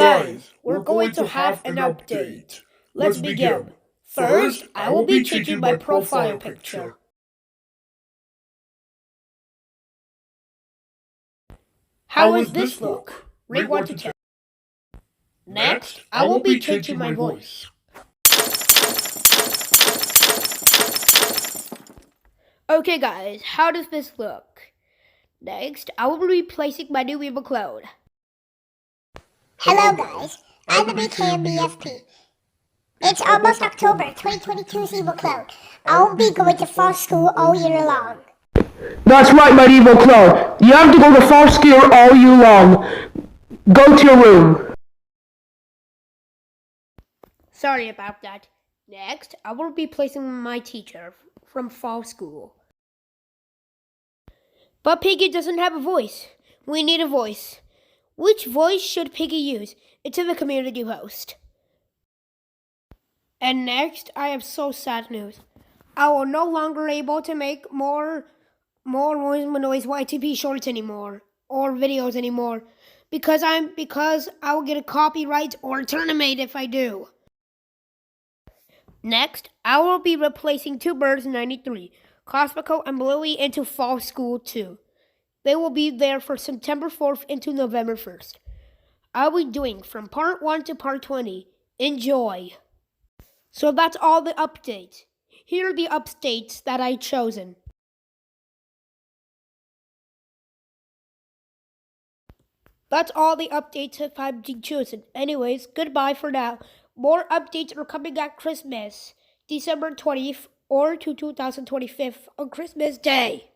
guys, we're going to have an update. Let's begin. First, I will be changing my profile picture. How does this look? Rate 1 to 10. Next, I will be changing my voice. Okay guys, how does this look? Next, I will be replacing my new email code. Hello guys, I'm the BKME. It's almost October 2022's Evil Clown. I will be going to fall school all year long. That's right, my evil clone. You have to go to fall school all year long. Go to your room. Sorry about that. Next, I will be placing my teacher from fall school. But Piggy doesn't have a voice. We need a voice. Which voice should Piggy use? It's in the community post. And next, I have so sad news. I will no longer able to make more noise YTP shorts anymore or videos anymore because I will get a copyright or a tournament if I do. Next, I will be replacing 2birds93, KOSVO and BLUEY into fall school 2. They will be there for September 4th into November 1st. I'll be doing from part 1 to part 20. Enjoy! So that's all the updates. Here are the updates that I've chosen. That's all the updates that I've chosen. Anyways, goodbye for now. More updates are coming at Christmas, December 20th or to 2025 on Christmas Day.